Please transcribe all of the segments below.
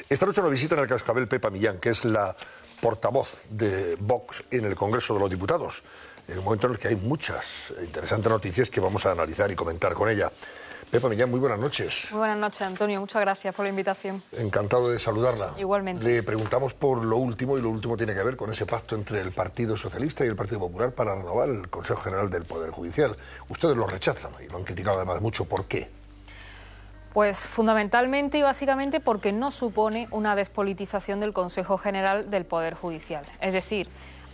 Esta noche nos visita en el Cascabel Pepa Millán, que es la portavoz de Vox en el Congreso de los Diputados, en un momento en el que hay muchas interesantes noticias que vamos a analizar y comentar con ella. Pepa Millán, muy buenas noches. Muy buenas noches, Antonio. Muchas gracias por la invitación. Encantado de saludarla. Igualmente. Le preguntamos por lo último, y lo último tiene que ver con ese pacto entre el Partido Socialista y el Partido Popular para renovar el Consejo General del Poder Judicial. Ustedes lo rechazan y lo han criticado además mucho. ¿Por qué? Pues fundamentalmente y básicamente porque no supone una despolitización del Consejo General del Poder Judicial. Es decir,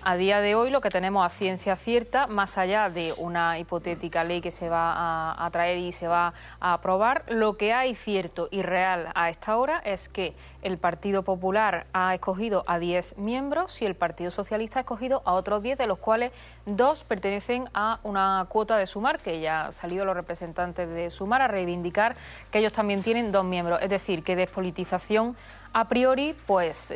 a día de hoy lo que tenemos a ciencia cierta, más allá de una hipotética ley que se va a traer y se va a aprobar, lo que hay cierto y real a esta hora es que el Partido Popular ha escogido a 10 miembros y el Partido Socialista ha escogido a otros 10, de los cuales 2 pertenecen a una cuota de Sumar, que ya han salido los representantes de Sumar a reivindicar que ellos también tienen 2 miembros. Es decir, que despolitización a priori, pues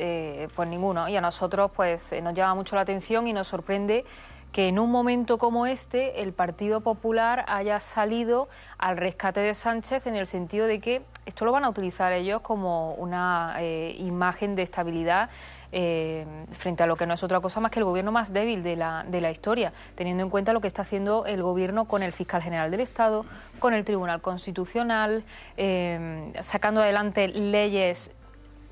ninguno. Y a nosotros pues nos llama mucho la atención y nos sorprende que en un momento como este el Partido Popular haya salido al rescate de Sánchez, en el sentido de que esto lo van a utilizar ellos como una imagen de estabilidad frente a lo que no es otra cosa más que el gobierno más débil de la historia, teniendo en cuenta lo que está haciendo el gobierno con el fiscal general del Estado, con el Tribunal Constitucional, sacando adelante leyes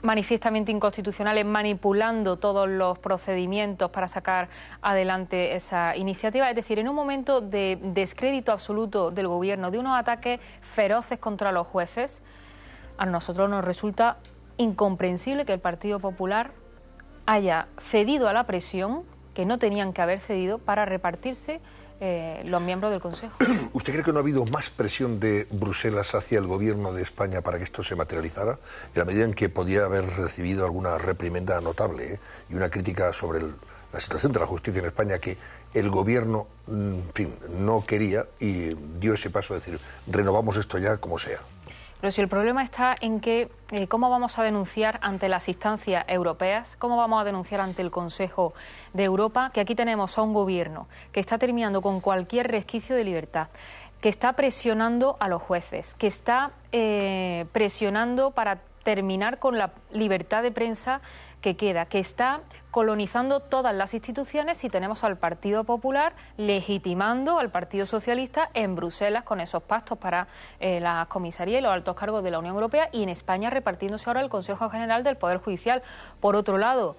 manifiestamente inconstitucionales, manipulando todos los procedimientos para sacar adelante esa iniciativa. Es decir, en un momento de descrédito absoluto del gobierno, de unos ataques feroces contra los jueces, a nosotros nos resulta incomprensible que el Partido Popular haya cedido a la presión que no tenían que haber cedido para repartirse los miembros del Consejo. ¿Usted cree que no ha habido más presión de Bruselas hacia el gobierno de España para que esto se materializara? En la medida en que podía haber recibido alguna reprimenda notable y una crítica sobre la situación de la justicia en España, que el gobierno, en fin, no quería y dio ese paso de decir, renovamos esto ya como sea. Pero si el problema está en que cómo vamos a denunciar ante las instancias europeas, cómo vamos a denunciar ante el Consejo de Europa, que aquí tenemos a un gobierno que está terminando con cualquier resquicio de libertad, que está presionando a los jueces, que está presionando para terminar con la libertad de prensa que queda, que está colonizando todas las instituciones, y tenemos al Partido Popular legitimando al Partido Socialista en Bruselas con esos pactos para la comisaría y los altos cargos de la Unión Europea, y en España repartiéndose ahora el Consejo General del Poder Judicial. Por otro lado,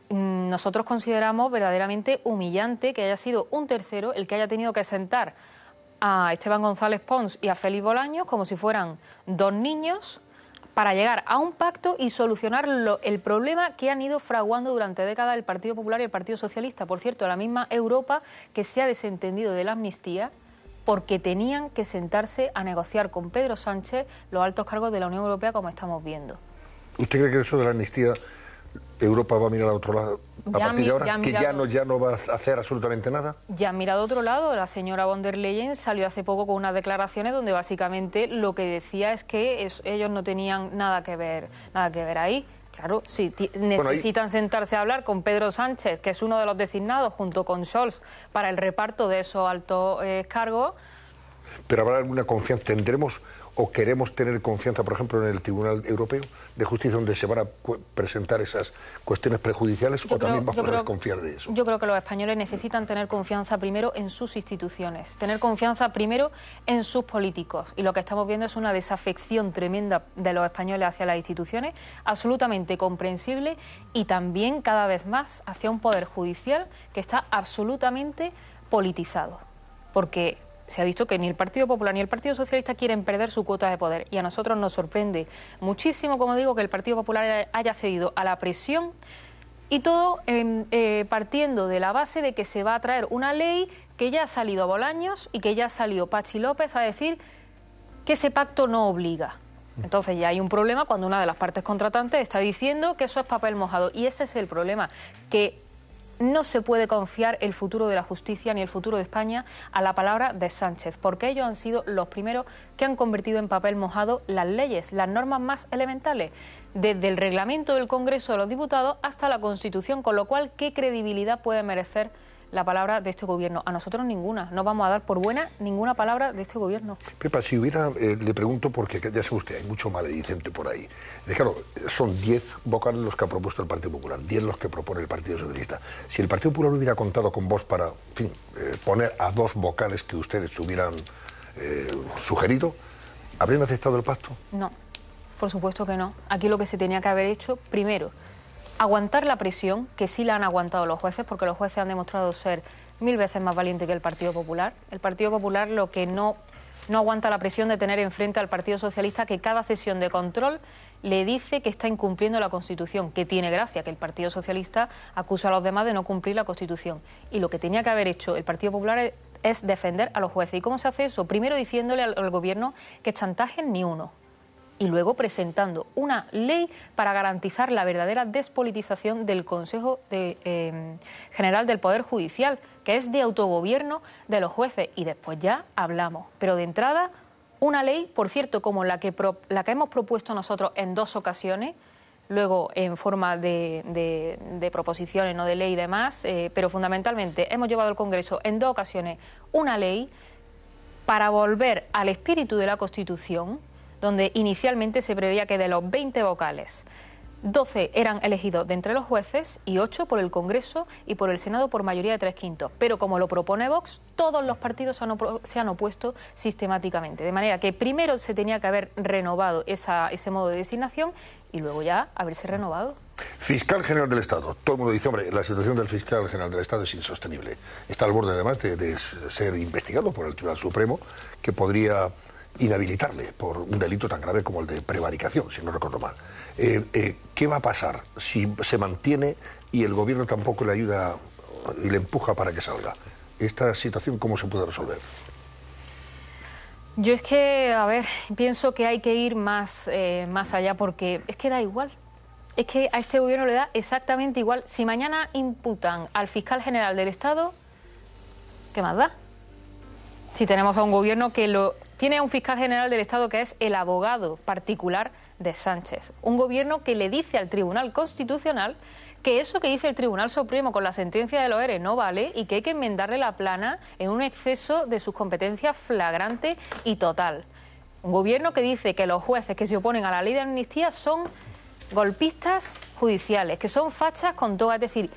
nosotros consideramos verdaderamente humillante que haya sido un tercero el que haya tenido que sentar a Esteban González Pons y a Félix Bolaños como si fueran 2 niños para llegar a un pacto y solucionar el problema que han ido fraguando durante décadas el Partido Popular y el Partido Socialista. Por cierto, la misma Europa que se ha desentendido de la amnistía porque tenían que sentarse a negociar con Pedro Sánchez los altos cargos de la Unión Europea, como estamos viendo. ¿Usted cree que eso de la amnistía Europa va a mirar a otro lado a partir de ahora? ¿Que ya no va a hacer absolutamente nada? Ya han mirado a otro lado. La señora von der Leyen salió hace poco con unas declaraciones donde básicamente lo que decía es que ellos no tenían nada que ver ahí. Claro, si necesitan sentarse a hablar con Pedro Sánchez, que es uno de los designados junto con Scholz para el reparto de esos altos cargos. Pero habrá alguna confianza, tendremos o queremos tener confianza, por ejemplo, en el Tribunal Europeo de Justicia, donde se van a presentar esas cuestiones prejudiciales, o también vamos a desconfiar de eso. Yo creo que los españoles necesitan tener confianza primero en sus instituciones, tener confianza primero en sus políticos, y lo que estamos viendo es una desafección tremenda de los españoles hacia las instituciones, absolutamente comprensible, y también cada vez más hacia un poder judicial que está absolutamente politizado, porque se ha visto que ni el Partido Popular ni el Partido Socialista quieren perder su cuota de poder, y a nosotros nos sorprende muchísimo, como digo, que el Partido Popular haya cedido a la presión, y todo partiendo de la base de que se va a traer una ley que ya ha salido Bolaños y que ya ha salido Pachi López a decir que ese pacto no obliga. Entonces ya hay un problema cuando una de las partes contratantes está diciendo que eso es papel mojado, y ese es el problema, que no se puede confiar el futuro de la justicia ni el futuro de España a la palabra de Sánchez, porque ellos han sido los primeros que han convertido en papel mojado las leyes, las normas más elementales, desde el reglamento del Congreso de los Diputados hasta la Constitución, con lo cual, ¿qué credibilidad puede merecer la palabra de este gobierno. A nosotros ninguna. No vamos a dar por buena ninguna palabra de este gobierno. Pepa, si hubiera, le pregunto porque ya sabe usted, hay mucho maledicente por ahí. Claro, son 10 vocales los que ha propuesto el Partido Popular, 10 los que propone el Partido Socialista. Si el Partido Popular hubiera contado con vos para, en fin, poner a 2 vocales que ustedes hubieran sugerido, ¿habrían aceptado el pacto? No, por supuesto que no. Aquí lo que se tenía que haber hecho, primero, aguantar la presión, que sí la han aguantado los jueces, porque los jueces han demostrado ser 1000 veces más valientes que el Partido Popular. El Partido Popular lo que no aguanta la presión de tener enfrente al Partido Socialista, que cada sesión de control le dice que está incumpliendo la Constitución, que tiene gracia que el Partido Socialista acusa a los demás de no cumplir la Constitución. Y lo que tenía que haber hecho el Partido Popular es defender a los jueces. ¿Y cómo se hace eso? Primero diciéndole al gobierno que chantajen ni uno. Y luego presentando una ley para garantizar la verdadera despolitización del Consejo General del Poder Judicial, que es de autogobierno de los jueces, y después ya hablamos. Pero de entrada, una ley, por cierto, como la que hemos propuesto nosotros en 2 ocasiones, luego en forma de proposiciones, no de ley y demás, pero fundamentalmente hemos llevado al Congreso en 2 ocasiones una ley para volver al espíritu de la Constitución, donde inicialmente se preveía que de los 20 vocales, 12 eran elegidos de entre los jueces y 8 por el Congreso y por el Senado por mayoría de 3/5. Pero como lo propone Vox, todos los partidos se han opuesto sistemáticamente. De manera que primero se tenía que haber renovado ese modo de designación y luego ya haberse renovado. Fiscal General del Estado. Todo el mundo dice, hombre, la situación del Fiscal General del Estado es insostenible. Está al borde, además, de ser investigado por el Tribunal Supremo, que podría inhabilitarle por un delito tan grave como el de prevaricación, si no recuerdo mal. ¿Qué va a pasar si se mantiene y el gobierno tampoco le ayuda y le empuja para que salga? ¿Esta situación cómo se puede resolver? Yo es que, a ver, pienso que hay que ir más allá, porque es que da igual. Es que a este gobierno le da exactamente igual. Si mañana imputan al fiscal general del Estado, ¿qué más da? Si tenemos a un gobierno que tiene a un fiscal general del Estado que es el abogado particular de Sánchez. Un gobierno que le dice al Tribunal Constitucional que eso que dice el Tribunal Supremo con la sentencia de Loeres no vale y que hay que enmendarle la plana en un exceso de sus competencias flagrante y total. Un gobierno que dice que los jueces que se oponen a la ley de amnistía son golpistas judiciales, que son fachas con toga. Es decir,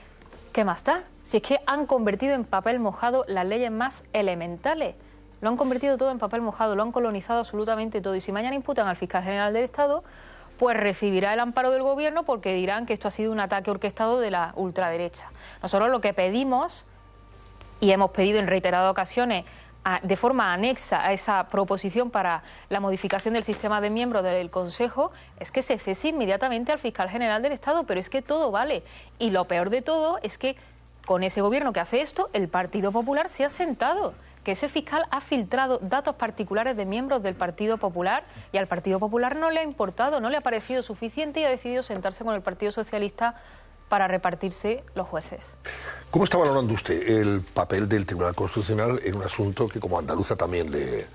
¿qué más da? Si es que han convertido en papel mojado las leyes más elementales. Lo han convertido todo en papel mojado, lo han colonizado absolutamente todo. Y si mañana imputan al fiscal general del Estado, pues recibirá el amparo del gobierno porque dirán que esto ha sido un ataque orquestado de la ultraderecha. Nosotros lo que pedimos, y hemos pedido en reiteradas ocasiones, de forma anexa a esa proposición para la modificación del sistema de miembros del Consejo, es que se cese inmediatamente al fiscal general del Estado, pero es que todo vale. Y lo peor de todo es que con ese gobierno que hace esto, el Partido Popular se ha sentado, que ese fiscal ha filtrado datos particulares de miembros del Partido Popular y al Partido Popular no le ha importado, no le ha parecido suficiente y ha decidido sentarse con el Partido Socialista para repartirse los jueces. ¿Cómo está valorando usted el papel del Tribunal Constitucional en un asunto que como andaluza también le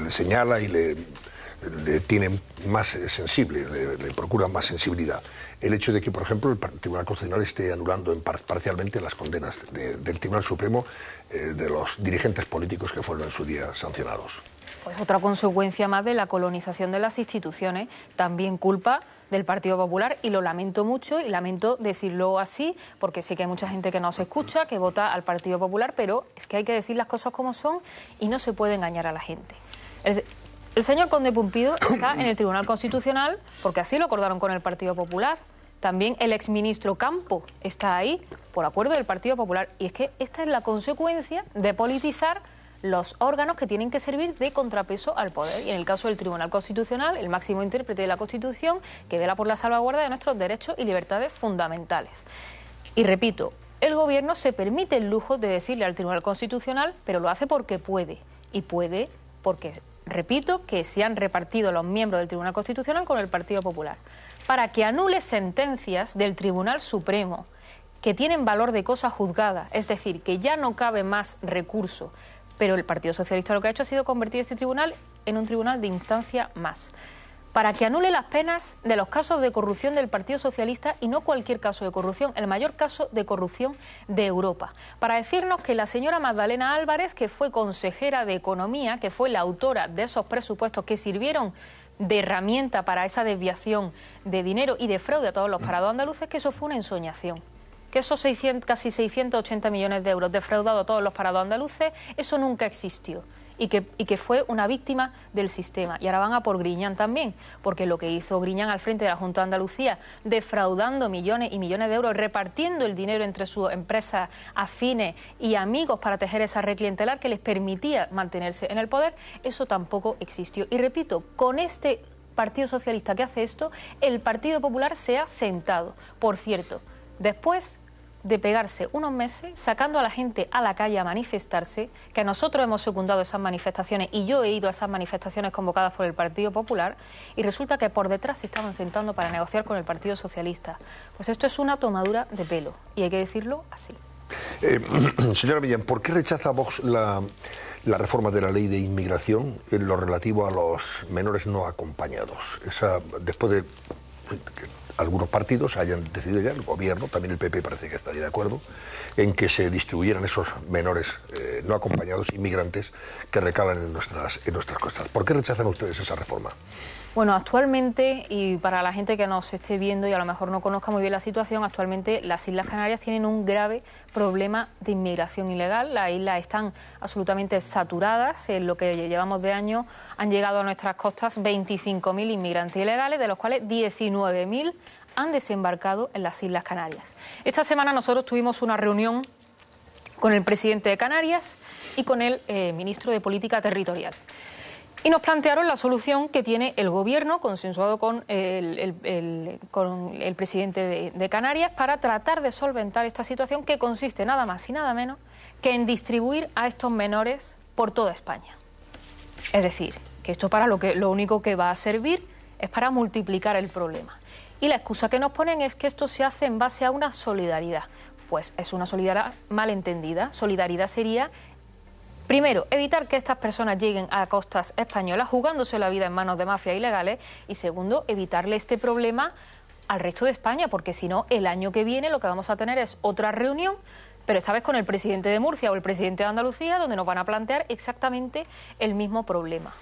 señala y le tiene más sensible, le procura más sensibilidad? El hecho de que, por ejemplo, el Tribunal Constitucional esté anulando parcialmente las condenas del Tribunal Supremo de los dirigentes políticos que fueron en su día sancionados. Pues otra consecuencia más de la colonización de las instituciones, también culpa del Partido Popular, y lo lamento mucho y lamento decirlo así porque sé que hay mucha gente que no se escucha, que vota al Partido Popular, pero es que hay que decir las cosas como son y no se puede engañar a la gente. El señor Conde Pumpido está en el Tribunal Constitucional porque así lo acordaron con el Partido Popular. También el exministro Campo está ahí por acuerdo del Partido Popular. Y es que esta es la consecuencia de politizar los órganos que tienen que servir de contrapeso al poder. Y en el caso del Tribunal Constitucional, el máximo intérprete de la Constitución, que vela por la salvaguarda de nuestros derechos y libertades fundamentales. Y repito, el Gobierno se permite el lujo de decirle al Tribunal Constitucional, pero lo hace porque puede. Y puede porque, repito, que se han repartido los miembros del Tribunal Constitucional con el Partido Popular, para que anule sentencias del Tribunal Supremo que tienen valor de cosa juzgada, es decir, que ya no cabe más recurso. Pero el Partido Socialista lo que ha hecho ha sido convertir este tribunal en un tribunal de instancia más. para que anule las penas de los casos de corrupción del Partido Socialista y no cualquier caso de corrupción, el mayor caso de corrupción de Europa. Para decirnos que la señora Magdalena Álvarez, que fue consejera de Economía, que fue la autora de esos presupuestos que sirvieron de herramienta para esa desviación de dinero y de fraude a todos los parados andaluces, que eso fue una ensoñación. Que esos casi 680 millones de euros defraudados a todos los parados andaluces, eso nunca existió. Y que fue una víctima del sistema. Y ahora van a por Griñán también, porque lo que hizo Griñán al frente de la Junta de Andalucía, defraudando millones y millones de euros, repartiendo el dinero entre sus empresas afines y amigos para tejer esa red clientelar que les permitía mantenerse en el poder, eso tampoco existió. Y repito, con este Partido Socialista que hace esto, el Partido Popular se ha sentado. Por cierto, después de pegarse unos meses sacando a la gente a la calle a manifestarse, que nosotros hemos secundado esas manifestaciones y yo he ido a esas manifestaciones convocadas por el Partido Popular, y resulta que por detrás se estaban sentando para negociar con el Partido Socialista. Pues esto es una tomadura de pelo y hay que decirlo así. Señora Millán, ¿por qué rechaza Vox la reforma de la ley de inmigración en lo relativo a los menores no acompañados? Después de que algunos partidos hayan decidido ya, el gobierno, también el PP parece que estaría de acuerdo, en que se distribuyeran esos menores no acompañados inmigrantes que recalan en nuestras costas. ¿Por qué rechazan ustedes esa reforma? Bueno, actualmente, y para la gente que nos esté viendo y a lo mejor no conozca muy bien la situación, actualmente las Islas Canarias tienen un grave problema de inmigración ilegal. Las islas están absolutamente saturadas. En lo que llevamos de año han llegado a nuestras costas 25.000 inmigrantes ilegales, de los cuales 19.000 han desembarcado en las Islas Canarias. Esta semana nosotros tuvimos una reunión con el presidente de Canarias y con el ministro de Política Territorial. Y nos plantearon la solución que tiene el Gobierno, consensuado con el presidente de Canarias, para tratar de solventar esta situación, que consiste nada más y nada menos que en distribuir a estos menores por toda España. Es decir, que esto lo único que va a servir es para multiplicar el problema. Y la excusa que nos ponen es que esto se hace en base a una solidaridad. Pues es una solidaridad malentendida. Solidaridad sería, primero, evitar que estas personas lleguen a costas españolas jugándose la vida en manos de mafias ilegales, y segundo, evitarle este problema al resto de España, porque si no, el año que viene lo que vamos a tener es otra reunión, pero esta vez con el presidente de Murcia o el presidente de Andalucía, donde nos van a plantear exactamente el mismo problema.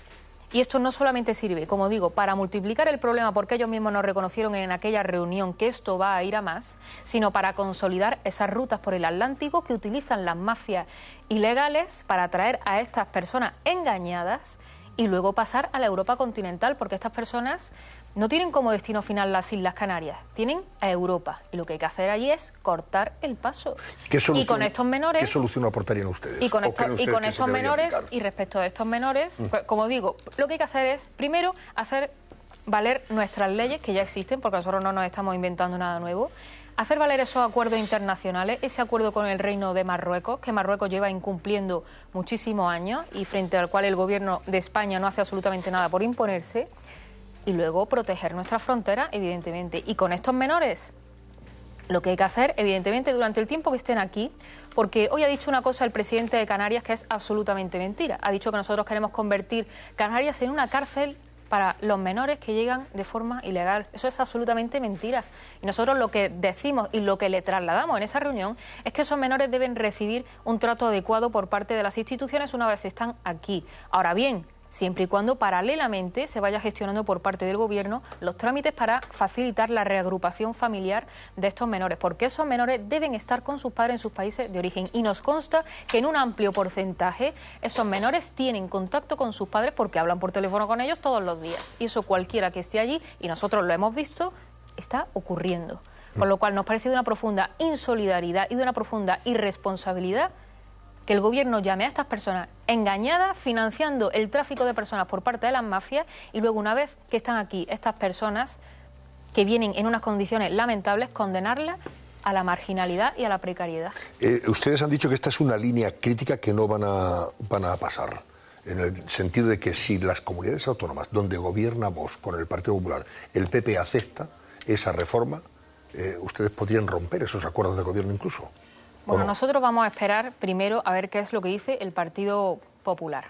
Y esto no solamente sirve, como digo, para multiplicar el problema, porque ellos mismos nos reconocieron en aquella reunión que esto va a ir a más, sino para consolidar esas rutas por el Atlántico que utilizan las mafias ilegales para atraer a estas personas engañadas y luego pasar a la Europa continental, porque estas personas no tienen como destino final las Islas Canarias, tienen a Europa, y lo que hay que hacer allí es cortar el paso. Y con estos menores, ¿qué solución aportarían ustedes? Y con estos menores, y respecto a estos menores, pues, como digo, lo que hay que hacer es, primero, hacer valer nuestras leyes, que ya existen, porque nosotros no nos estamos inventando nada nuevo, hacer valer esos acuerdos internacionales, ese acuerdo con el Reino de Marruecos, que Marruecos lleva incumpliendo muchísimos años y frente al cual el Gobierno de España no hace absolutamente nada por imponerse, y luego proteger nuestra frontera, evidentemente. Y con estos menores, lo que hay que hacer, evidentemente, durante el tiempo que estén aquí, porque hoy ha dicho una cosa el presidente de Canarias que es absolutamente mentira. Ha dicho que nosotros queremos convertir Canarias en una cárcel para los menores que llegan de forma ilegal. Eso es absolutamente mentira. Y nosotros lo que decimos y lo que le trasladamos en esa reunión es que esos menores deben recibir un trato adecuado por parte de las instituciones una vez están aquí. Ahora bien, siempre y cuando paralelamente se vaya gestionando por parte del Gobierno los trámites para facilitar la reagrupación familiar de estos menores, porque esos menores deben estar con sus padres en sus países de origen, y nos consta que en un amplio porcentaje esos menores tienen contacto con sus padres porque hablan por teléfono con ellos todos los días, y eso cualquiera que esté allí, y nosotros lo hemos visto, está ocurriendo. Con lo cual nos parece de una profunda insolidaridad y de una profunda irresponsabilidad que el Gobierno llame a estas personas engañadas, financiando el tráfico de personas por parte de las mafias, y luego, una vez que están aquí estas personas que vienen en unas condiciones lamentables, condenarlas a la marginalidad y a la precariedad. Ustedes han dicho que esta es una línea crítica que no van a pasar, en el sentido de que si las comunidades autónomas donde gobierna Vox con el Partido Popular, el PP acepta esa reforma, ustedes podrían romper esos acuerdos de gobierno incluso. Bueno, nosotros vamos a esperar primero a ver qué es lo que dice el Partido Popular.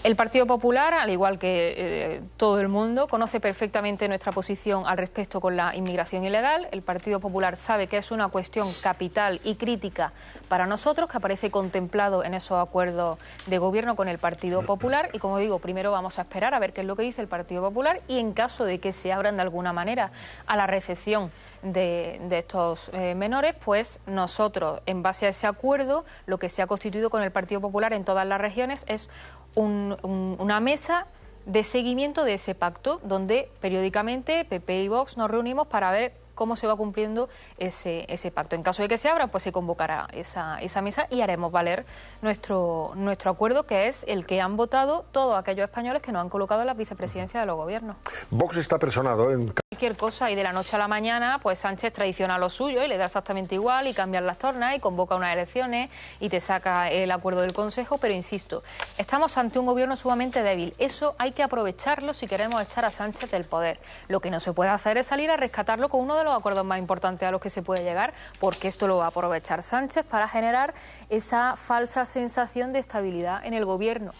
El Partido Popular, al igual que todo el mundo, conoce perfectamente nuestra posición al respecto con la inmigración ilegal. El Partido Popular sabe que es una cuestión capital y crítica para nosotros, que aparece contemplado en esos acuerdos de gobierno con el Partido Popular. Y como digo, primero vamos a esperar a ver qué es lo que dice el Partido Popular y en caso de que se abran de alguna manera a la recepción de estos menores, pues nosotros, en base a ese acuerdo, lo que se ha constituido con el Partido Popular en todas las regiones es una mesa de seguimiento de ese pacto, donde periódicamente PP y Vox nos reunimos para ver cómo se va cumpliendo ese pacto. En caso de que se abra, pues se convocará esa mesa y haremos valer nuestro acuerdo, que es el que han votado todos aquellos españoles que nos han colocado en la vicepresidencia de los gobiernos. Vox está personado en cualquier cosa y de la noche a la mañana, pues Sánchez traiciona lo suyo y le da exactamente igual y cambian las tornas y convoca unas elecciones y te saca el acuerdo del Consejo, pero insisto, estamos ante un gobierno sumamente débil. Eso hay que aprovecharlo si queremos echar a Sánchez del poder. Lo que no se puede hacer es salir a rescatarlo con uno de los acuerdos más importantes a los que se puede llegar, porque esto lo va a aprovechar Sánchez para generar esa falsa sensación de estabilidad en el gobierno.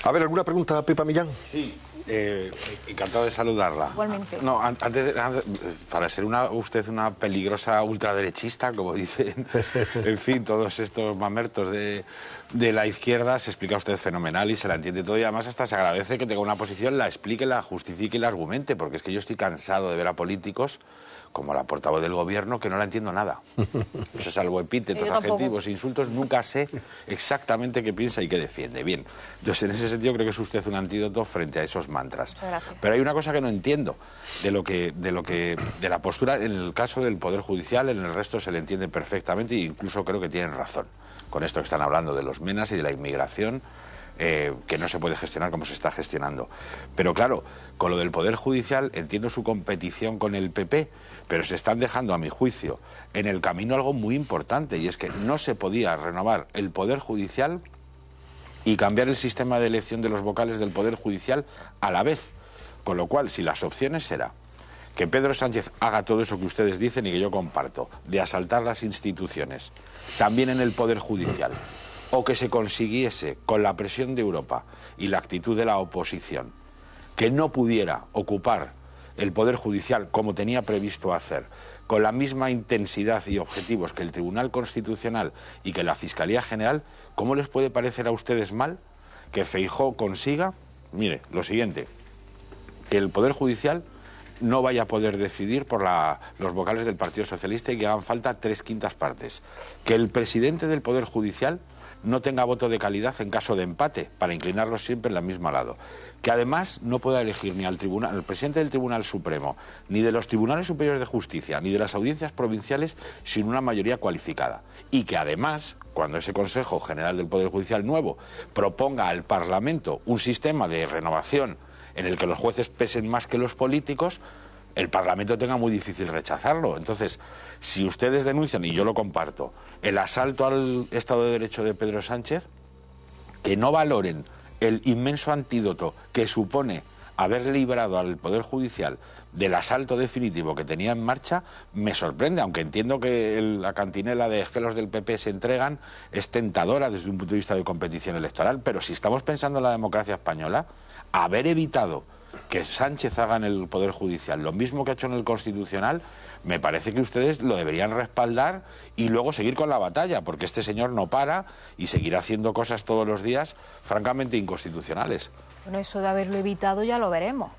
A ver, ¿alguna pregunta a Pepa Millán? Sí, encantado de saludarla. Igualmente. No, antes para ser usted una peligrosa ultraderechista, como dicen, en fin, todos estos mamertos de la izquierda, se explica usted fenomenal y se la entiende todo, y además hasta se agradece que tenga una posición, la explique, la justifique y la argumente, porque es que yo estoy cansado de ver a políticos como la portavoz del gobierno, que no la entiendo nada. Eso, salvo epítetos, adjetivos e insultos, nunca sé exactamente qué piensa y qué defiende. Bien, entonces en ese sentido creo que es usted un antídoto frente a esos mantras. Gracias. Pero hay una cosa que no entiendo de la postura en el caso del Poder Judicial. En el resto se le entiende perfectamente e incluso creo que tienen razón con esto que están hablando de los menas y de la inmigración, que no se puede gestionar como se está gestionando. Pero claro, con lo del Poder Judicial entiendo su competición con el PP, pero se están dejando, a mi juicio, en el camino algo muy importante, y es que no se podía renovar el Poder Judicial y cambiar el sistema de elección de los vocales del Poder Judicial a la vez. Con lo cual, si las opciones era que Pedro Sánchez haga todo eso que ustedes dicen y que yo comparto, de asaltar las instituciones, también en el Poder Judicial, o que se consiguiese, con la presión de Europa y la actitud de la oposición, que no pudiera ocupar el Poder Judicial como tenía previsto hacer, con la misma intensidad y objetivos que el Tribunal Constitucional y que la Fiscalía General, ¿cómo les puede parecer a ustedes mal que Feijóo consiga, mire, lo siguiente, que el Poder Judicial no vaya a poder decidir por los vocales del Partido Socialista y que hagan falta 3/5 partes, que el presidente del Poder Judicial no tenga voto de calidad en caso de empate, para inclinarlos siempre en el mismo lado, que además no pueda elegir ni al presidente del Tribunal Supremo, ni de los Tribunales Superiores de Justicia, ni de las audiencias provinciales sin una mayoría cualificada, y que además, cuando ese Consejo General del Poder Judicial nuevo proponga al Parlamento un sistema de renovación en el que los jueces pesen más que los políticos, el Parlamento tenga muy difícil rechazarlo. Entonces, si ustedes denuncian, y yo lo comparto, el asalto al Estado de Derecho de Pedro Sánchez, que no valoren el inmenso antídoto que supone haber librado al Poder Judicial del asalto definitivo que tenía en marcha, me sorprende, aunque entiendo que la cantinela de gelos del PP se entregan es tentadora desde un punto de vista de competición electoral, pero si estamos pensando en la democracia española, haber evitado que Sánchez haga en el Poder Judicial lo mismo que ha hecho en el Constitucional, me parece que ustedes lo deberían respaldar y luego seguir con la batalla, porque este señor no para y seguirá haciendo cosas todos los días francamente inconstitucionales. Bueno, eso de haberlo evitado ya lo veremos,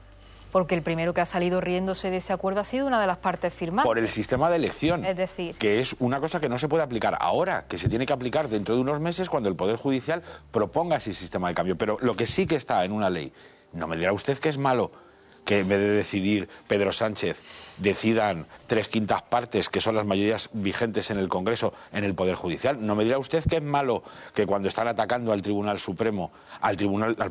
porque el primero que ha salido riéndose de ese acuerdo ha sido una de las partes firmantes. Por el sistema de elección, es decir, que es una cosa que no se puede aplicar ahora, que se tiene que aplicar dentro de unos meses cuando el Poder Judicial proponga ese sistema de cambio. Pero lo que sí que está en una ley, no me dirá usted que es malo que en vez de decidir Pedro Sánchez decidan 3/5 partes, que son las mayorías vigentes en el Congreso, en el Poder Judicial. No me dirá usted que es malo que cuando están atacando al Tribunal Supremo, al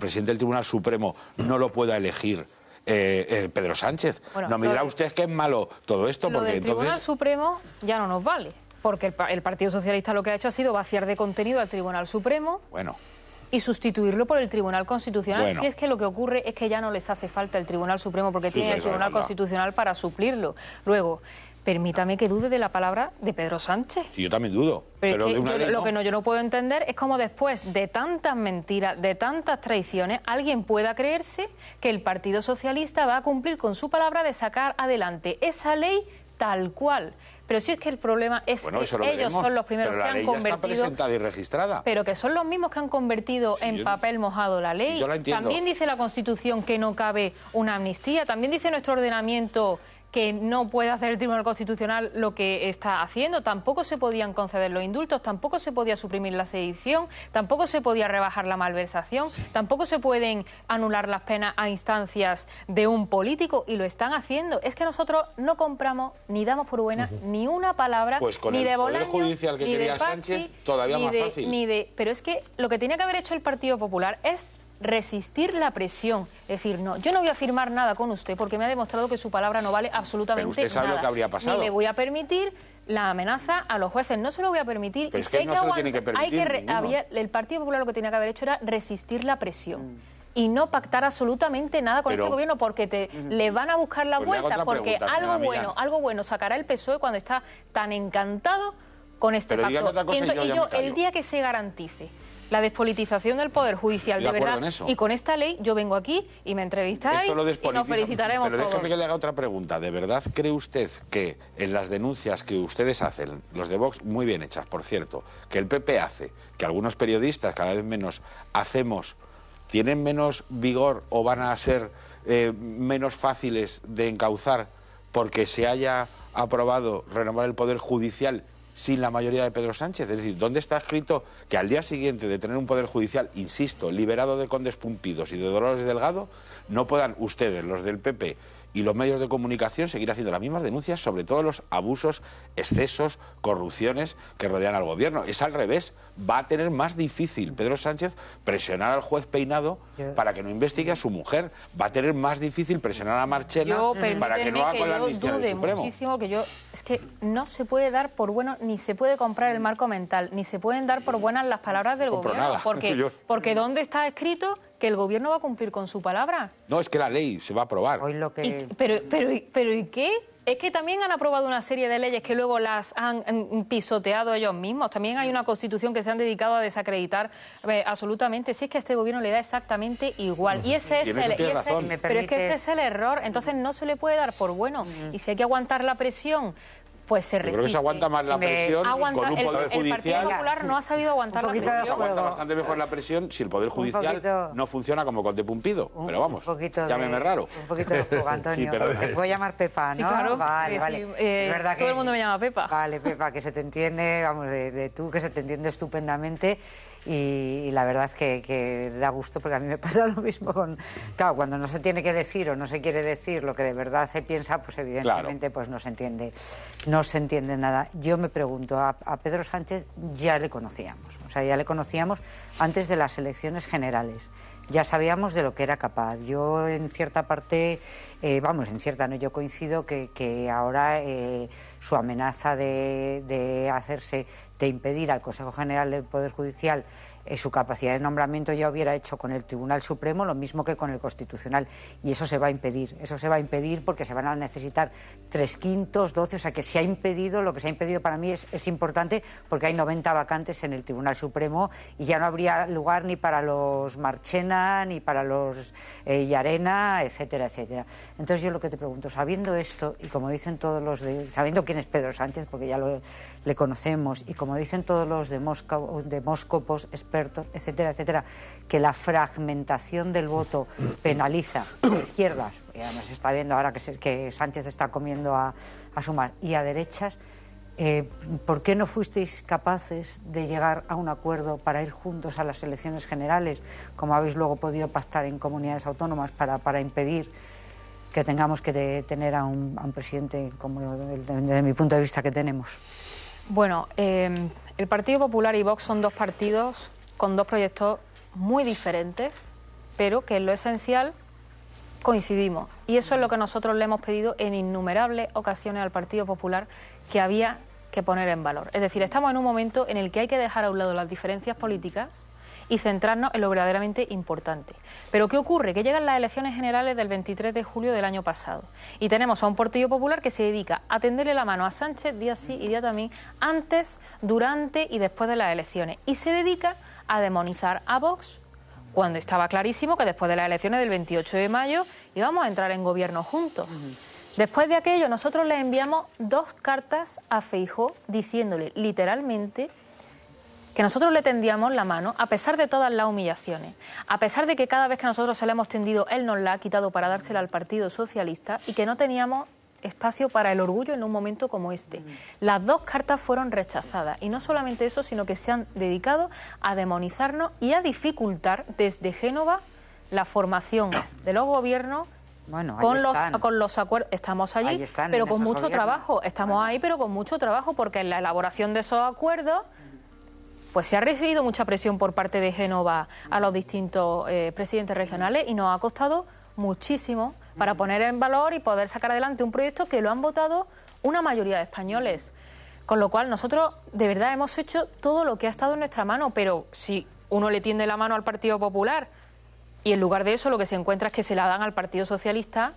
presidente del Tribunal Supremo, no lo pueda elegir Pedro Sánchez. Bueno, no me dirá usted que es malo todo esto, porque entonces... El Tribunal Supremo ya no nos vale, porque el Partido Socialista lo que ha hecho ha sido vaciar de contenido al Tribunal Supremo. Bueno. Y sustituirlo por el Tribunal Constitucional. Bueno. Si es que lo que ocurre es que ya no les hace falta el Tribunal Supremo, porque tienen el Tribunal Constitucional para suplirlo. Luego, Permítame que dude de la palabra de Pedro Sánchez. Sí, yo también dudo. Pero es de una que ley, yo no puedo entender es cómo después de tantas mentiras, de tantas traiciones, alguien pueda creerse que el Partido Socialista va a cumplir con su palabra de sacar adelante esa ley tal cual. Pero si es que el problema es que ellos son los primeros que han convertido... Pero la ley ya está presentada y registrada. Pero que son los mismos que han convertido en papel mojado la ley. Sí, yo la entiendo. También dice la Constitución que no cabe una amnistía. También dice nuestro ordenamiento que no puede hacer el Tribunal Constitucional lo que está haciendo. Tampoco se podían conceder los indultos, tampoco se podía suprimir la sedición, tampoco se podía rebajar la malversación, tampoco se pueden anular las penas a instancias de un político, y lo están haciendo. Es que nosotros no compramos ni damos por buena ni una palabra, pues con ni el de Poder Bolaño, Judicial que ni quería de Pachi, Sánchez, todavía más fácil. Pero es que lo que tenía que haber hecho el Partido Popular es resistir la presión, decir, no, yo no voy a firmar nada con usted porque me ha demostrado que su palabra no vale absolutamente nada. Pero usted sabe lo que habría pasado. Ni le voy a permitir la amenaza a los jueces, no se lo voy a permitir. Pero es que no se lo tiene que permitir el Partido Popular lo que tenía que haber hecho era resistir la presión. Y no pactar absolutamente nada con este gobierno, porque le van a buscar la vuelta, porque algo bueno sacará el PSOE cuando está tan encantado con este pacto. El día que se garantice la despolitización del Poder Judicial, de verdad, y con esta ley yo vengo aquí y me entrevistáis y nos felicitaremos todos. Pero déjeme que le haga otra pregunta. ¿De verdad cree usted que en las denuncias que ustedes hacen, los de Vox, muy bien hechas, por cierto, que el PP hace, que algunos periodistas cada vez menos hacemos, tienen menos vigor o van a ser menos fáciles de encauzar porque se haya aprobado renovar el Poder Judicial sin la mayoría de Pedro Sánchez? Es decir, ¿dónde está escrito que al día siguiente de tener un Poder Judicial, insisto, liberado de Condes Pumpidos y de Dolores Delgado, no puedan ustedes, los del PP y los medios de comunicación, seguir haciendo las mismas denuncias sobre todos los abusos, excesos, corrupciones que rodean al gobierno? Es al revés. Va a tener más difícil Pedro Sánchez presionar al juez Peinado para que no investigue a su mujer. Va a tener más difícil presionar a Marchena para que no haga con la amnistía del Supremo. Muchísimo es que no se puede dar por bueno, ni se puede comprar el marco mental, ni se pueden dar por buenas las palabras del gobierno. Porque ¿dónde está escrito que el gobierno va a cumplir con su palabra? No, es que la ley se va a aprobar. Hoy lo que... Pero ¿y qué? Es que también han aprobado una serie de leyes que luego las han pisoteado ellos mismos. También hay una Constitución que se han dedicado a desacreditar absolutamente. Si es que a este gobierno le da exactamente igual. Y ese es el error. Entonces no se le puede dar por bueno. Y si hay que aguantar la presión, pues se resiste. Yo creo que se aguanta más la presión con un Poder Judicial. El Partido Popular no ha sabido aguantar la presión. Se aguanta bastante mejor la presión si el Poder Judicial no funciona como Conde Pumpido. Pero vamos, llámeme raro. Un poquito de juego, Antonio. Te puedo llamar Pepa, ¿no? Sí, claro. Vale. Es verdad que todo el mundo me llama Pepa. Vale, Pepa, que se te entiende, vamos, de tú, que se te entiende estupendamente. Y la verdad es que da gusto, porque a mí me pasa lo mismo con... Claro, cuando no se tiene que decir o no se quiere decir lo que de verdad se piensa, pues evidentemente pues no se entiende nada. Yo me pregunto, a Pedro Sánchez ya le conocíamos, o sea, ya le conocíamos antes de las elecciones generales. Ya sabíamos de lo que era capaz. Yo en cierta parte, yo coincido que ahora su amenaza de impedir al Consejo General del Poder Judicial su capacidad de nombramiento ya hubiera hecho con el Tribunal Supremo lo mismo que con el Constitucional, y eso se va a impedir porque se van a necesitar 3/5, 12, o sea que se ha impedido, lo que se ha impedido para mí es importante, porque hay 90 vacantes en el Tribunal Supremo y ya no habría lugar ni para los Marchena, ni para los Llarena, etcétera, etcétera. Entonces yo lo que te pregunto, sabiendo esto, y como dicen todos los sabiendo quién es Pedro Sánchez, porque ya le conocemos, y como dicen todos los demóscopos, expertos, etcétera, etcétera, que la fragmentación del voto penaliza a izquierdas, y además se está viendo ahora que Sánchez está comiendo a Sumar, y a derechas, ¿por qué no fuisteis capaces de llegar a un acuerdo para ir juntos a las elecciones generales, como habéis luego podido pactar en comunidades autónomas para impedir que tengamos que tener a un presidente como desde mi punto de vista que tenemos? Bueno, el Partido Popular y Vox son dos partidos con dos proyectos muy diferentes, pero que en lo esencial coincidimos. Y eso es lo que nosotros le hemos pedido en innumerables ocasiones al Partido Popular, que había que poner en valor. Es decir, estamos en un momento en el que hay que dejar a un lado las diferencias políticas y centrarnos en lo verdaderamente importante. Pero ¿qué ocurre? Que llegan las elecciones generales del 23 de julio del año pasado y tenemos a un Partido Popular que se dedica a tenderle la mano a Sánchez día sí y día también, antes, durante y después de las elecciones, y se dedica a demonizar a Vox cuando estaba clarísimo que después de las elecciones del 28 de mayo íbamos a entrar en gobierno juntos. Después de aquello, nosotros le enviamos 2 cartas a Feijóo diciéndole literalmente que nosotros le tendíamos la mano a pesar de todas las humillaciones, a pesar de que cada vez que nosotros se la hemos tendido, él nos la ha quitado para dársela al Partido Socialista y que no teníamos espacio para el orgullo en un momento como este. Las 2 cartas fueron rechazadas y no solamente eso, sino que se han dedicado a demonizarnos y a dificultar desde Génova la formación de los gobiernos. Bueno, con los acuerdos. Estamos allí, pero con mucho trabajo. Estamos ahí, pero con mucho trabajo, porque en la elaboración de esos acuerdos pues se ha recibido mucha presión por parte de Génova a los distintos presidentes regionales y nos ha costado muchísimo para poner en valor y poder sacar adelante un proyecto que lo han votado una mayoría de españoles. Con lo cual nosotros de verdad hemos hecho todo lo que ha estado en nuestra mano, pero si uno le tiende la mano al Partido Popular y en lugar de eso lo que se encuentra es que se la dan al Partido Socialista,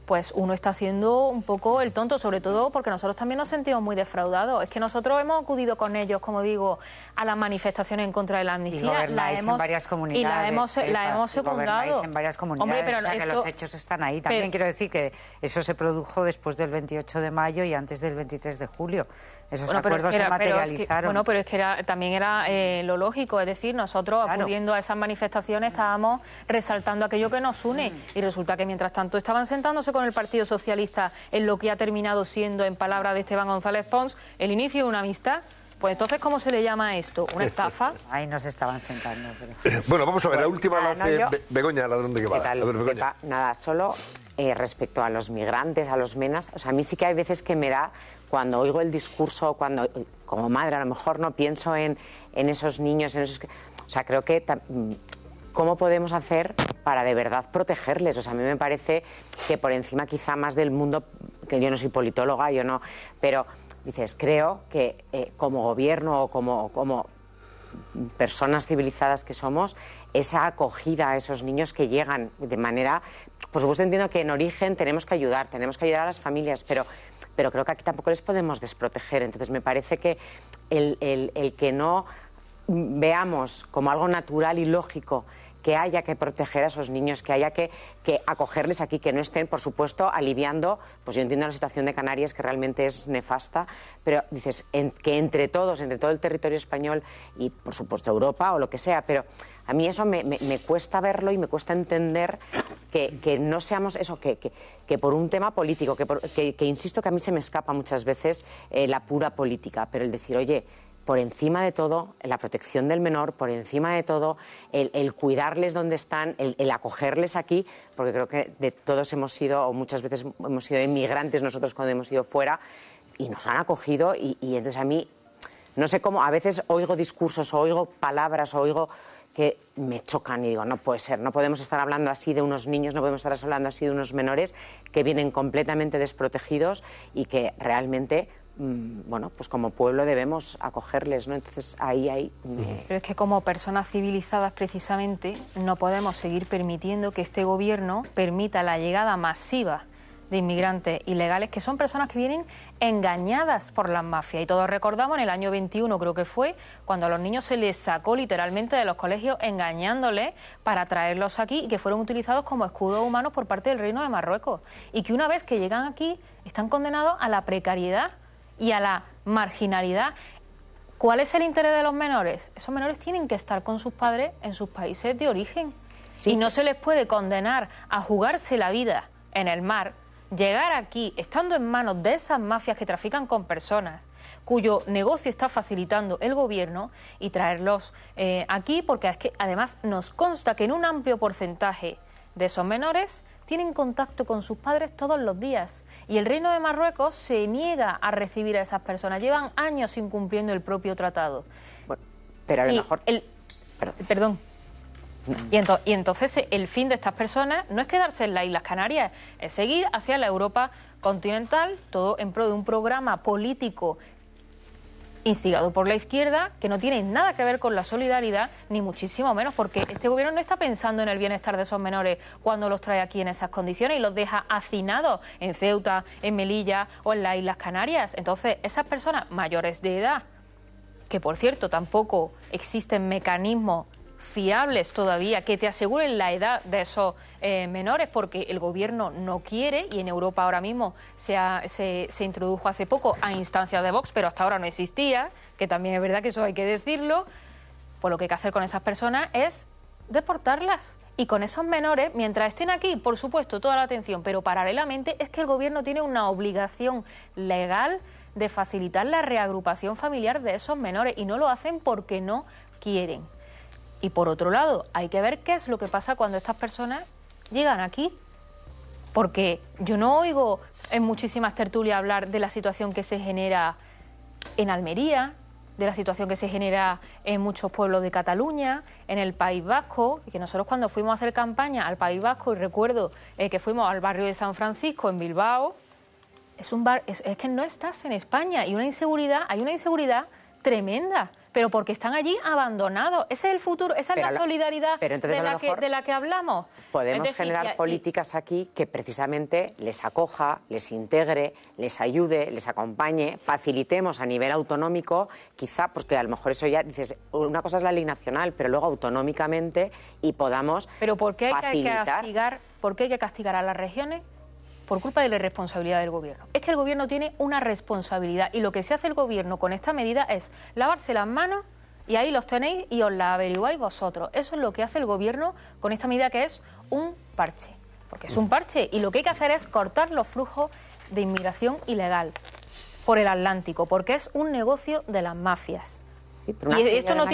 pues uno está haciendo un poco el tonto, sobre todo porque nosotros también nos sentimos muy defraudados. Es que nosotros hemos acudido con ellos, como digo, a las manifestaciones en contra de la amnistía. En varias comunidades. Y la hemos secundado. En varias comunidades, Hombre, pero o sea, que los hechos están ahí. También quiero decir que eso se produjo después del 28 de mayo y antes del 23 de julio. Esos acuerdos se materializaron. Pero es que también era lo lógico, es decir, nosotros acudiendo a esas manifestaciones estábamos resaltando aquello que nos une y resulta que mientras tanto estaban sentándose con el Partido Socialista en lo que ha terminado siendo, en palabras de Esteban González Pons, el inicio de una amistad. Pues entonces, ¿cómo se le llama a esto? ¿Una estafa? Ahí nos estaban sentando. Pero... Bueno, vamos a ver, la última la hace Begoña Ladrón de Guevara. A ver, Begoña. Nada, solo respecto a los migrantes, a los menas, o sea, a mí sí que hay veces que me da, cuando oigo el discurso, cuando como madre a lo mejor no pienso en esos niños, en esos o sea, creo que ¿cómo podemos hacer para de verdad protegerles? O sea, a mí me parece que por encima quizá más del mundo, que yo no soy politóloga, yo no, pero dices, creo que como gobierno o como personas civilizadas que somos, esa acogida a esos niños que llegan de manera... Por supuesto entiendo que en origen tenemos que ayudar a las familias, pero creo que aquí tampoco les podemos desproteger. Entonces me parece que el que no veamos como algo natural y lógico que haya que proteger a esos niños, que haya que acogerles aquí, que no estén, por supuesto, aliviando, pues yo entiendo la situación de Canarias, que realmente es nefasta, pero dices, que entre todos, entre todo el territorio español y, por supuesto, Europa o lo que sea, pero a mí eso me cuesta verlo y me cuesta entender que no seamos eso, que por un tema político, que insisto que a mí se me escapa muchas veces la pura política, pero el decir, oye, por encima de todo, la protección del menor, por encima de todo, el cuidarles donde están, el acogerles aquí, porque creo que de todos hemos sido, o muchas veces hemos sido inmigrantes nosotros cuando hemos ido fuera, y nos han acogido, y entonces a mí, no sé cómo, a veces oigo discursos, o oigo palabras, o oigo que me chocan y digo, no puede ser, no podemos estar hablando así de unos niños, no podemos estar hablando así de unos menores que vienen completamente desprotegidos y que realmente... bueno, pues como pueblo debemos acogerles, ¿no? Entonces ahí... Pero es que como personas civilizadas precisamente no podemos seguir permitiendo que este gobierno permita la llegada masiva de inmigrantes ilegales, que son personas que vienen engañadas por las mafias. Y todos recordamos en el año 21, creo que fue, cuando a los niños se les sacó literalmente de los colegios engañándoles para traerlos aquí y que fueron utilizados como escudos humanos por parte del Reino de Marruecos. Y que una vez que llegan aquí están condenados a la precariedad y a la marginalidad. ¿Cuál es el interés de los menores? Esos menores tienen que estar con sus padres en sus países de origen. Sí. Y no se les puede condenar a jugarse la vida en el mar, llegar aquí estando en manos de esas mafias que trafican con personas, cuyo negocio está facilitando el gobierno, y traerlos aquí, porque es que además nos consta que en un amplio porcentaje de esos menores tienen contacto con sus padres todos los días, y el Reino de Marruecos se niega a recibir a esas personas. Llevan años incumpliendo el propio tratado. Bueno, pero a lo mejor... Perdón. Y entonces el fin de estas personas no es quedarse en las Islas Canarias, es seguir hacia la Europa continental, todo en pro de un programa político instigado por la izquierda, que no tiene nada que ver con la solidaridad, ni muchísimo menos, porque este gobierno no está pensando en el bienestar de esos menores cuando los trae aquí en esas condiciones y los deja hacinados en Ceuta, en Melilla o en las Islas Canarias. Entonces, esas personas mayores de edad, que por cierto tampoco existen mecanismos fiables todavía que te aseguren la edad de esos menores, porque el gobierno no quiere, y en Europa ahora mismo se introdujo hace poco a instancias de Vox, pero hasta ahora no existía, que también es verdad que eso hay que decirlo. Pues lo que hay que hacer con esas personas es deportarlas. Y con esos menores, mientras estén aquí, por supuesto, toda la atención, pero paralelamente es que el gobierno tiene una obligación legal de facilitar la reagrupación familiar de esos menores, y no lo hacen porque no quieren. Y por otro lado, hay que ver qué es lo que pasa cuando estas personas llegan aquí. Porque yo no oigo en muchísimas tertulias hablar de la situación que se genera en Almería, de la situación que se genera en muchos pueblos de Cataluña, en el País Vasco, y que nosotros cuando fuimos a hacer campaña al País Vasco, y recuerdo que fuimos al barrio de San Francisco, en Bilbao, es que no estás en España, y hay una inseguridad tremenda. Pero porque están allí abandonados. Ese es el futuro, esa es la solidaridad de la que hablamos. Podemos generar políticas aquí que precisamente les acoja, les integre, les ayude, les acompañe, facilitemos a nivel autonómico, quizá, porque a lo mejor eso ya, dices, una cosa es la ley nacional, pero luego autonómicamente, y podamos facilitar. Pero ¿por qué hay que castigar a las regiones? Por culpa de la irresponsabilidad del gobierno. Es que el gobierno tiene una responsabilidad, y lo que se hace el gobierno con esta medida es lavarse las manos, y ahí los tenéis y os la averiguáis vosotros. Eso es lo que hace el gobierno con esta medida, que es un parche. Porque es un parche, y lo que hay que hacer es cortar los flujos de inmigración ilegal por el Atlántico, porque es un negocio de las mafias. Sí, y esto no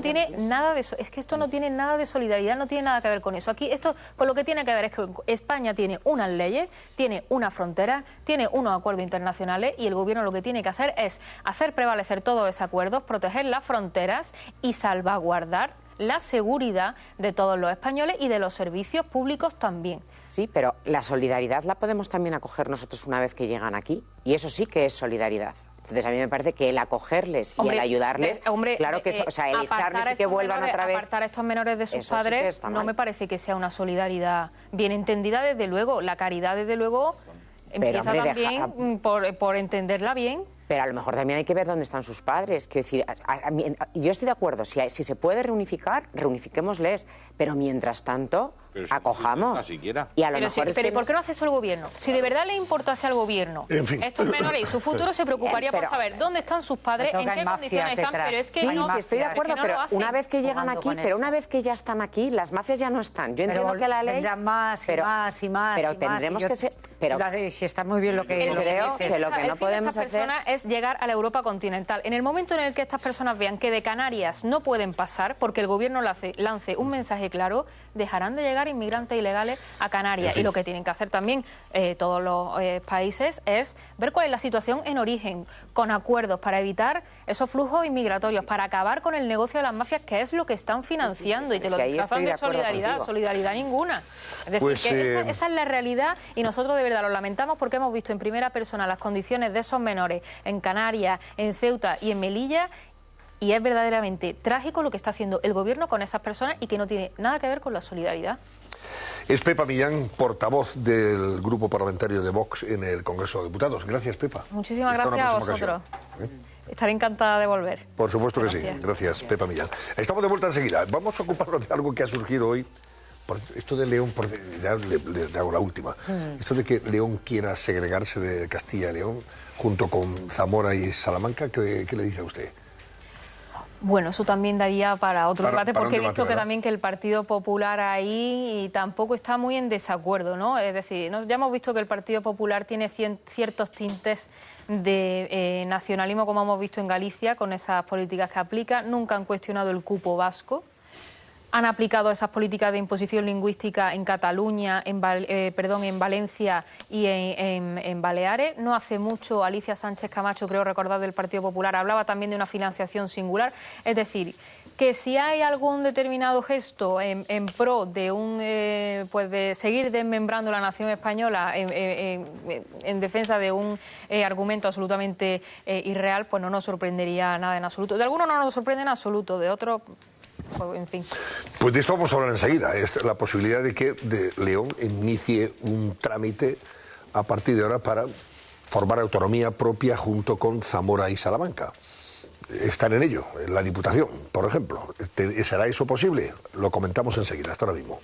tiene nada de eso, es que esto no tiene nada de solidaridad, no tiene nada que ver con eso. Aquí esto con lo que tiene que ver es que España tiene unas leyes, tiene una frontera, tiene unos acuerdos internacionales, y el gobierno lo que tiene que hacer es hacer prevalecer todos esos acuerdos, proteger las fronteras y salvaguardar la seguridad de todos los españoles y de los servicios públicos también. Sí, pero la solidaridad la podemos también acoger nosotros una vez que llegan aquí, y eso sí que es solidaridad. Entonces, a mí me parece que el acogerles y el ayudarles, claro que el echarles y que vuelvan otra vez. Apartar a estos menores de sus padres sí no me parece que sea una solidaridad bien entendida, desde luego. La caridad, desde luego, empieza también por entenderla bien. Pero a lo mejor también hay que ver dónde están sus padres. Quiero decir, yo estoy de acuerdo, si se puede reunificar, reunifiquémosles, pero mientras tanto, acojamos. Y a lo mejor pero ¿por qué no hace eso el gobierno? Si de verdad le importase al gobierno estos menores y su futuro, se preocuparía por saber dónde están sus padres, en qué condiciones están. Pero es que sí, estoy de acuerdo, pero una vez que llegan aquí, pero una vez que ya están aquí, las mafias ya no están. Yo entiendo que la ley... Vendrán más y más y más. Pero tendremos que ser... Pero si está muy bien lo que creo que lo que no podemos hacer es llegar a la Europa continental. En el momento en el que estas personas vean que de Canarias no pueden pasar porque el gobierno lance un mensaje claro, dejarán de llegar inmigrantes ilegales a Canarias. Y lo que tienen que hacer también todos los países es ver cuál es la situación en origen, con acuerdos para evitar esos flujos inmigratorios, para acabar con el negocio de las mafias, que es lo que están financiando. Y te lo disfrazan de solidaridad ninguna. Es decir, que esa es la realidad, y nosotros de verdad lo lamentamos, porque hemos visto en primera persona las condiciones de esos menores en Canarias, en Ceuta y en Melilla, y es verdaderamente trágico lo que está haciendo el gobierno con esas personas, y que no tiene nada que ver con la solidaridad. Es Pepa Millán, portavoz del Grupo Parlamentario de Vox en el Congreso de Diputados. Gracias, Pepa. Muchísimas gracias a vosotros. Estaré encantada de volver. Por supuesto que sí. Gracias, Pepa Millán. Estamos de vuelta enseguida. Vamos a ocuparnos de algo que ha surgido hoy. Esto de León, ya le hago la última. Esto de que León quiera segregarse de Castilla y León junto con Zamora y Salamanca, ¿qué le dice a usted? Bueno, eso también daría para otro debate, porque he visto que también que el Partido Popular ahí tampoco está muy en desacuerdo, ¿no? Es decir, ya hemos visto que el Partido Popular tiene ciertos tintes de nacionalismo, como hemos visto en Galicia, con esas políticas que aplica. Nunca han cuestionado el cupo vasco. Han aplicado esas políticas de imposición lingüística en Cataluña, en Valencia y en Baleares. No hace mucho Alicia Sánchez Camacho, creo recordar, del Partido Popular, hablaba también de una financiación singular. Es decir, Que si hay algún determinado gesto en pro de pues de seguir desmembrando la nación española en defensa de un argumento absolutamente irreal, pues no nos sorprendería nada en absoluto. De algunos no nos sorprende en absoluto, de otros, pues, en fin. Pues de esto vamos a hablar enseguida. Es la posibilidad de que León inicie un trámite a partir de ahora para formar autonomía propia junto con Zamora y Salamanca. Están en ello, en la Diputación, por ejemplo. ¿Será eso posible? Lo comentamos enseguida, hasta ahora mismo.